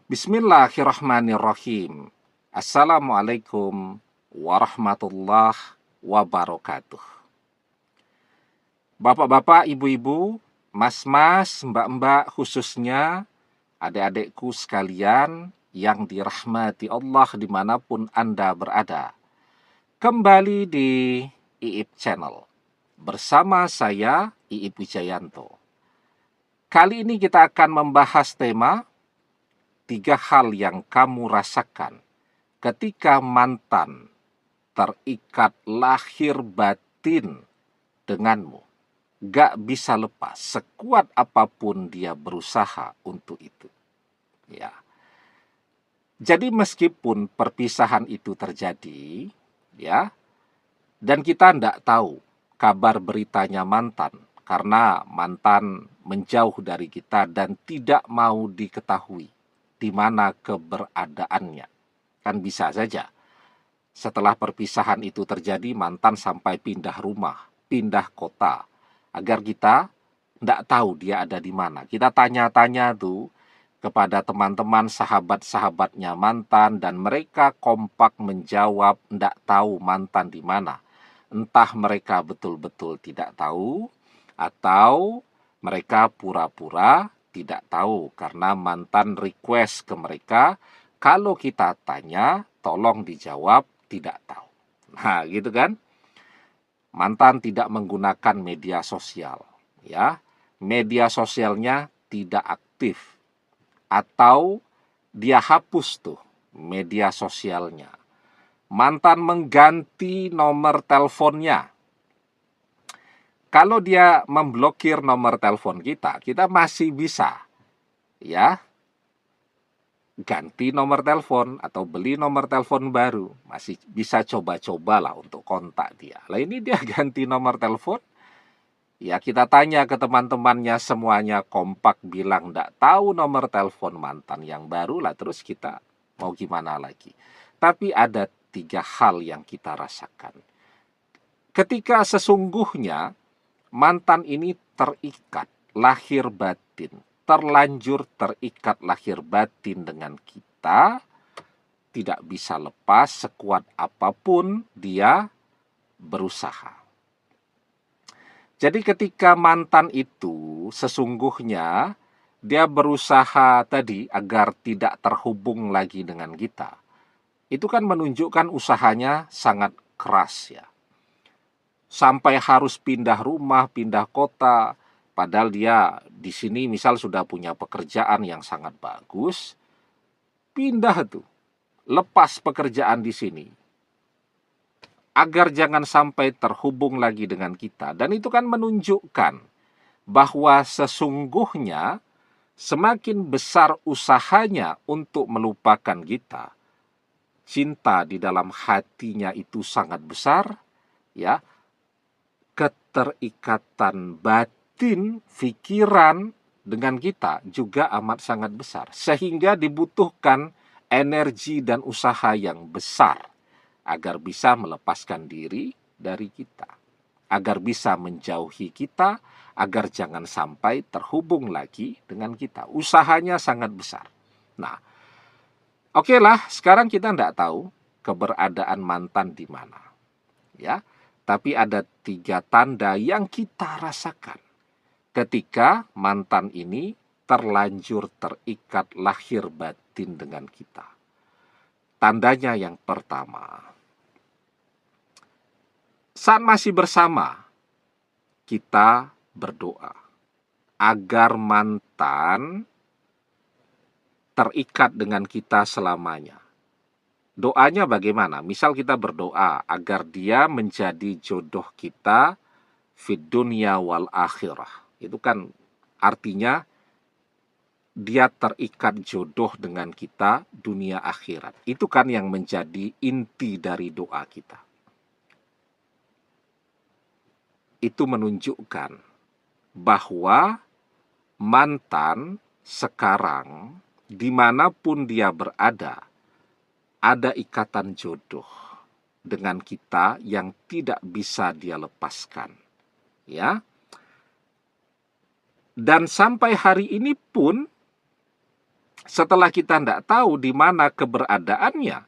Bismillahirrahmanirrahim. Assalamualaikum warahmatullahi wabarakatuh. Bapak-bapak, ibu-ibu, mas-mas, mbak-mbak, khususnya adik-adikku sekalian yang dirahmati Allah dimanapun Anda berada. Kembali di Iip Channel bersama saya, Iip Wijayanto. Kali ini kita akan membahas tema 3 hal yang kamu rasakan ketika mantan terikat lahir batin denganmu. Gak bisa lepas, sekuat apapun dia berusaha untuk itu. Ya. Jadi meskipun perpisahan itu terjadi, ya, dan kita ndak tahu kabar beritanya mantan, karena mantan menjauh dari kita dan tidak mau diketahui di mana keberadaannya. Kan bisa saja setelah perpisahan itu terjadi mantan sampai pindah rumah, pindah kota, agar kita tidak tahu dia ada di mana. Kita tanya-tanya tuh kepada teman-teman sahabat-sahabatnya mantan dan mereka kompak menjawab tidak tahu mantan di mana. Entah mereka betul-betul tidak tahu atau mereka pura-pura tidak tahu karena mantan request ke mereka, kalau kita tanya tolong dijawab tidak tahu. Nah, gitu kan? Mantan tidak menggunakan media sosial, ya. Media sosialnya tidak aktif atau dia hapus tuh media sosialnya. Mantan mengganti nomor teleponnya. Kalau dia memblokir nomor telepon kita, kita masih bisa ya ganti nomor telepon atau beli nomor telepon baru. Masih bisa coba-cobalah untuk kontak dia. Lah ini dia ganti nomor telepon. Ya kita tanya ke teman-temannya semuanya kompak bilang ndak tahu nomor telepon mantan yang baru lah, terus kita mau gimana lagi. Tapi ada 3 hal yang kita rasakan. Ketika sesungguhnya mantan ini terikat lahir batin, terlanjur terikat lahir batin dengan kita, tidak bisa lepas sekuat apapun dia berusaha. Jadi ketika mantan itu sesungguhnya dia berusaha tadi agar tidak terhubung lagi dengan kita, itu kan menunjukkan usahanya sangat keras ya. Sampai harus pindah rumah, pindah kota, padahal dia di sini misal sudah punya pekerjaan yang sangat bagus, pindah tuh, lepas pekerjaan di sini, agar jangan sampai terhubung lagi dengan kita. Dan itu kan menunjukkan bahwa sesungguhnya semakin besar usahanya untuk melupakan kita, cinta di dalam hatinya itu sangat besar, ya, keterikatan batin, pikiran dengan kita juga amat sangat besar. Sehingga dibutuhkan energi dan usaha yang besar agar bisa melepaskan diri dari kita. Agar bisa menjauhi kita, agar jangan sampai terhubung lagi dengan kita. Usahanya sangat besar. Nah, oke lah, sekarang kita tidak tahu keberadaan mantan di mana. Ya, tapi ada 3 tanda yang kita rasakan ketika mantan ini terlanjur terikat lahir batin dengan kita. Tandanya yang pertama, saat masih bersama, kita berdoa agar mantan terikat dengan kita selamanya. Doanya bagaimana? Misal kita berdoa agar dia menjadi jodoh kita fid dunya wal akhirah. Itu kan artinya dia terikat jodoh dengan kita dunia akhirat. Itu kan yang menjadi inti dari doa kita. Itu menunjukkan bahwa mantan sekarang dimanapun dia berada, ada ikatan jodoh dengan kita yang tidak bisa dia lepaskan. Ya. Dan sampai hari ini pun Setelah kita tidak tahu di mana keberadaannya,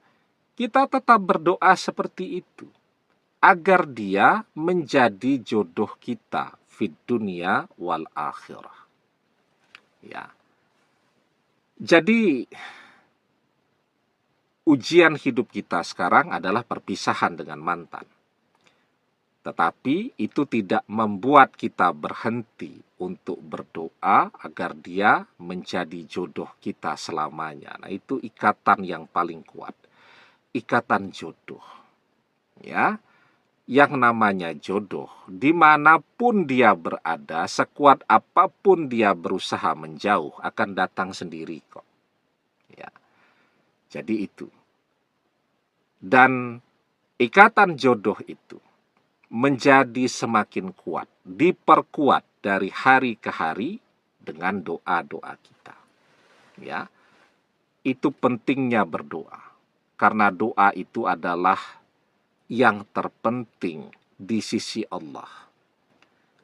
kita tetap berdoa seperti itu, agar dia menjadi jodoh kita fid dunia wal akhirah. Ya. Jadi ujian hidup kita sekarang adalah perpisahan dengan mantan. Tetapi itu tidak membuat kita berhenti untuk berdoa agar dia menjadi jodoh kita selamanya. Nah, itu ikatan yang paling kuat. Ikatan jodoh. Ya, yang namanya jodoh, dimanapun dia berada, sekuat apapun dia berusaha menjauh, akan datang sendiri kok. Ya, jadi itu. Dan ikatan jodoh itu menjadi semakin kuat, diperkuat dari hari ke hari dengan doa-doa kita. Ya, itu pentingnya berdoa, karena doa itu adalah yang terpenting di sisi Allah.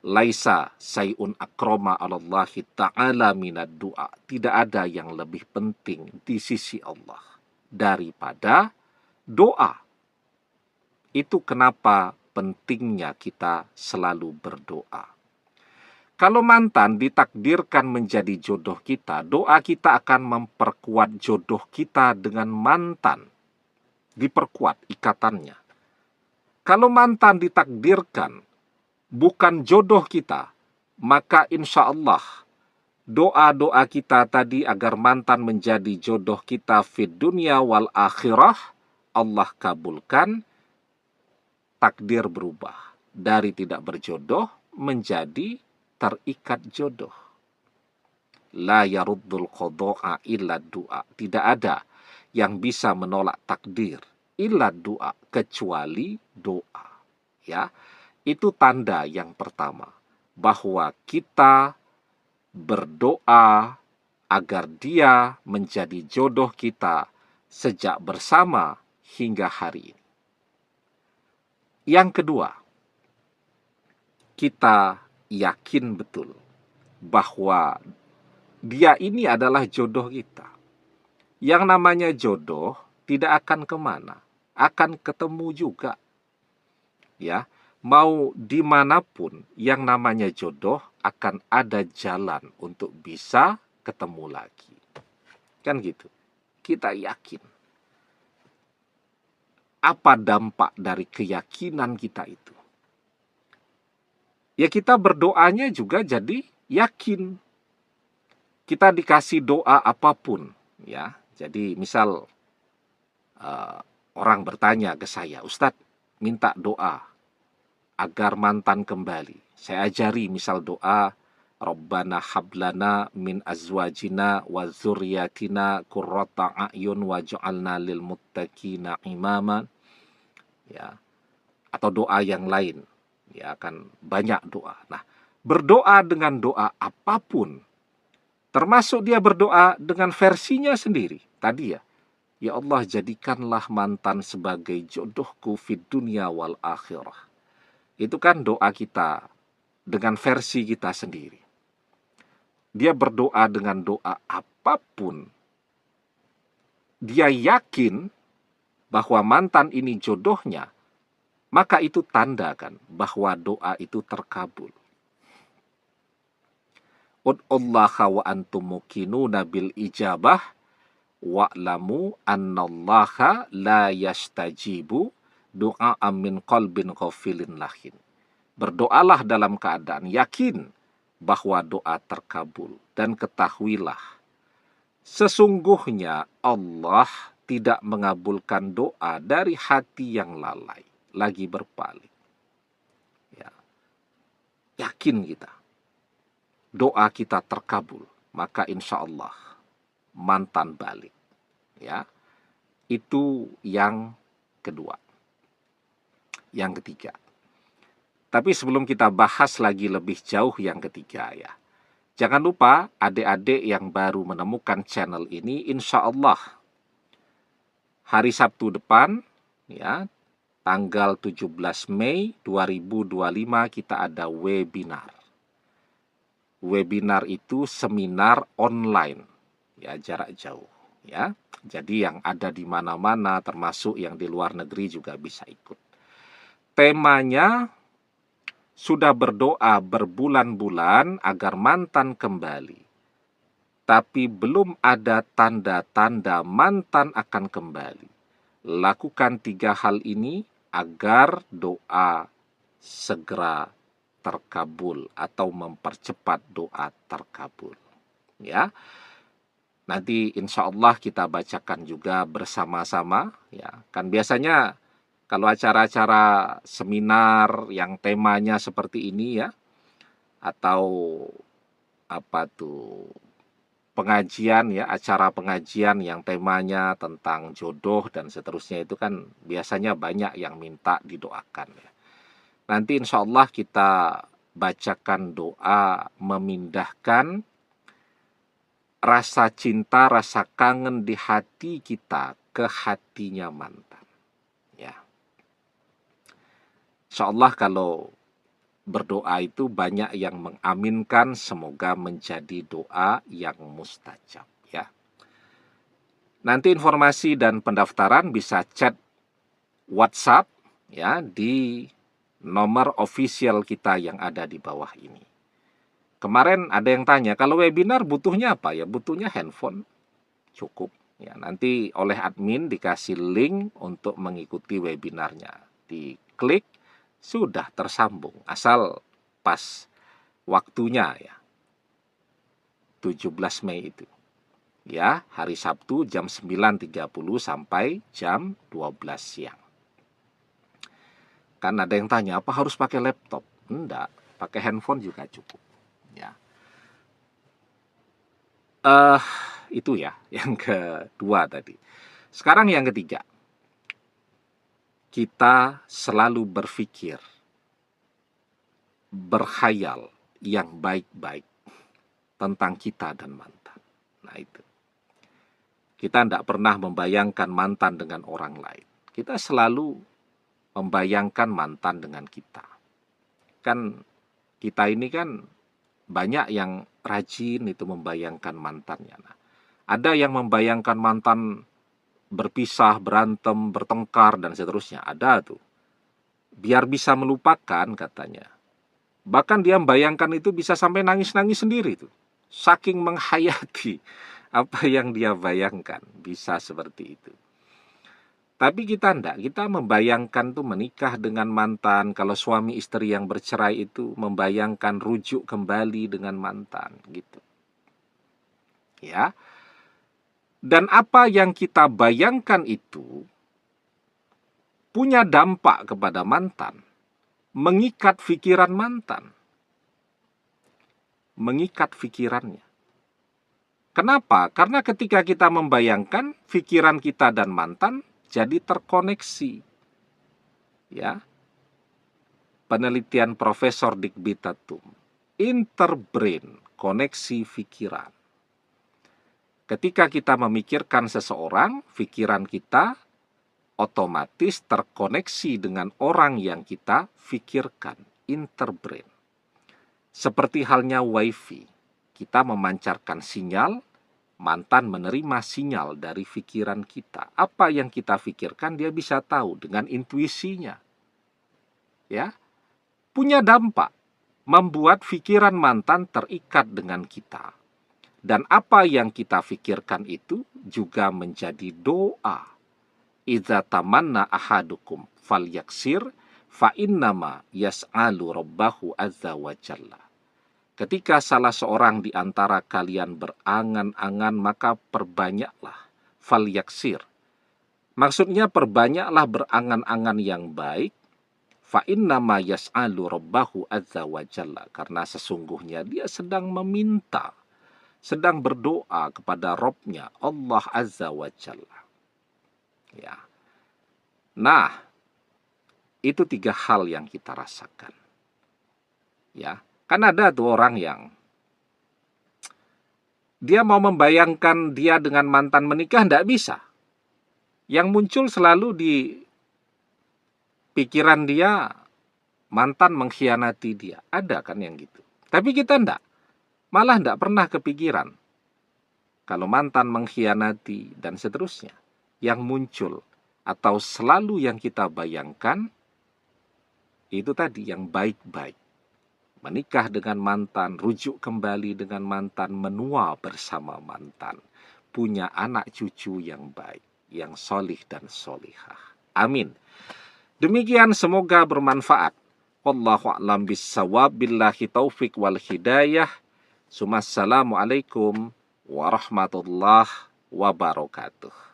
Laisa sayun akroma alallahi ta'ala minad doa. Tidak ada yang lebih penting di sisi Allah daripada doa. Itu kenapa pentingnya kita selalu berdoa. Kalau mantan ditakdirkan menjadi jodoh kita, doa kita akan memperkuat jodoh kita dengan mantan. Diperkuat ikatannya. Kalau mantan ditakdirkan bukan jodoh kita, maka insya Allah doa-doa kita tadi agar mantan menjadi jodoh kita fid dunia wal akhirah, Allah kabulkan. Takdir berubah dari tidak berjodoh menjadi terikat jodoh. La yaruddul qada'a illa du'a. Tidak ada yang bisa menolak takdir illa du'a, kecuali doa. Ya, itu tanda yang pertama bahwa kita berdoa agar dia menjadi jodoh kita sejak bersama hingga hari ini. Yang kedua, kita yakin betul bahwa dia ini adalah jodoh kita. Yang namanya jodoh tidak akan kemana, akan ketemu juga. Ya, mau dimanapun yang namanya jodoh akan ada jalan untuk bisa ketemu lagi. Kan gitu. Kita yakin. Apa dampak dari keyakinan kita itu? Ya, kita berdoanya juga jadi yakin. Kita dikasih doa apapun, ya. Jadi misal orang bertanya ke saya, Ustadz, minta doa agar mantan kembali. Saya ajari misal doa, Rabbana hablana min azwajina wa dzurriyyatina qurrata a'yun waj'alna lil muttaqina imama. Ya, atau doa yang lain. Ya, kan banyak doa. Nah, berdoa dengan doa apapun, termasuk dia berdoa dengan versinya sendiri. Tadi ya Allah, jadikanlah mantan sebagai jodohku fid dunia wal akhirah. Itu kan doa kita dengan versi kita sendiri. Dia berdoa dengan doa apapun, dia yakin bahwa mantan ini jodohnya, maka itu tanda kan bahwa doa itu terkabul. Ud'ullaha wa antum muqinuna bil ijabah wa'lamu annallaha la yastajibu du'a min qalbin ghafilin lahin. Berdoalah dalam keadaan yakin bahwa doa terkabul, dan ketahuilah sesungguhnya Allah tidak mengabulkan doa dari hati yang lalai lagi berpaling. Ya. Yakin kita, doa kita terkabul, maka insya Allah mantan balik. Ya, itu yang kedua. Yang ketiga. Tapi sebelum kita bahas lagi lebih jauh yang ketiga ya, jangan lupa adik-adik yang baru menemukan channel ini, insya Allah hari Sabtu depan ya, tanggal 17 Mei 2025 kita ada webinar. Webinar itu seminar online ya, jarak jauh, ya. Jadi yang ada di mana-mana, termasuk yang di luar negeri juga bisa ikut. Temanya sudah berdoa berbulan-bulan agar mantan kembali, tapi belum ada tanda-tanda mantan akan kembali. Lakukan 3 hal ini agar doa segera terkabul atau mempercepat doa terkabul. Ya, nanti insya Allah kita bacakan juga bersama-sama. Ya, kan biasanya kalau acara-acara seminar yang temanya seperti ini ya, atau apa tuh, pengajian ya, acara pengajian yang temanya tentang jodoh dan seterusnya, itu kan biasanya banyak yang minta didoakan ya. Nanti insya Allah kita bacakan doa memindahkan rasa cinta, rasa kangen di hati kita ke hatinya mantan. Ya, insya Allah kalau berdoa itu banyak yang mengaminkan, semoga menjadi doa yang mustajab ya. Nanti informasi dan pendaftaran bisa chat WhatsApp ya di nomor official kita yang ada di bawah ini. Kemarin ada yang tanya, kalau webinar butuhnya apa ya? Butuhnya handphone, cukup. Ya, nanti oleh admin dikasih link untuk mengikuti webinarnya. Diklik, sudah tersambung. Asal pas waktunya ya. 17 Mei itu. Ya, hari Sabtu jam 9.30 sampai jam 12 siang. Kan ada yang tanya, apa harus pakai laptop? Enggak, pakai handphone juga cukup. Ya. Itu ya, yang kedua tadi. Sekarang yang ketiga. Kita selalu berpikir, berkhayal yang baik-baik tentang kita dan mantan. Nah itu. Kita tidak pernah membayangkan mantan dengan orang lain. Kita selalu membayangkan mantan dengan kita. Kan kita ini kan banyak yang rajin itu membayangkan mantannya. Nah, ada yang membayangkan mantan berpisah, berantem, bertengkar, dan seterusnya. Ada tuh. Biar bisa melupakan katanya. Bahkan dia membayangkan itu bisa sampai nangis-nangis sendiri tuh. Saking menghayati apa yang dia bayangkan. Bisa seperti itu. Tapi kita enggak. Kita membayangkan tuh menikah dengan mantan. Kalau suami istri yang bercerai itu membayangkan rujuk kembali dengan mantan. Gitu. Ya. Dan apa yang kita bayangkan itu punya dampak kepada mantan, mengikat pikiran mantan, mengikat pikirannya. Kenapa? Karena ketika kita membayangkan, pikiran kita dan mantan jadi terkoneksi. Ya, penelitian Profesor Dick Bitatum, interbrain, koneksi pikiran. Ketika kita memikirkan seseorang, pikiran kita otomatis terkoneksi dengan orang yang kita pikirkan, interbrain. Seperti halnya wifi, kita memancarkan sinyal, mantan menerima sinyal dari pikiran kita. Apa yang kita pikirkan dia bisa tahu dengan intuisinya. Ya, punya dampak, membuat pikiran mantan terikat dengan kita. Dan apa yang kita pikirkan itu juga menjadi doa. Idza tamanna ahadukum falyaksir fa innama yas'alu rabbahu azza wa jalla. Ketika salah seorang di antara kalian berangan-angan, maka perbanyaklah falyaksir. Maksudnya perbanyaklah berangan-angan yang baik. Fa innama yas'alu rabbahu azza wa jalla. Karena sesungguhnya dia sedang meminta, sedang berdoa kepada Rabb-Nya, Allah azza wa jalla. Ya. Nah, itu 3 hal yang kita rasakan. Ya, kan ada tuh orang yang dia mau membayangkan dia dengan mantan menikah, tidak bisa. Yang muncul selalu di pikiran dia, mantan mengkhianati dia. Ada kan yang gitu. Tapi kita tidak. Malah tidak pernah kepikiran. kalau mantan mengkhianati, dan seterusnya. Yang muncul atau selalu yang kita bayangkan, itu tadi yang baik-baik. Menikah dengan mantan, rujuk kembali dengan mantan, menua bersama mantan. Punya anak cucu yang baik, yang solih dan solihah. Amin. Demikian, semoga bermanfaat. Wallahu a'lam bissawab, billahi taufik wal hidayah. Assalamualaikum warahmatullahi wabarakatuh.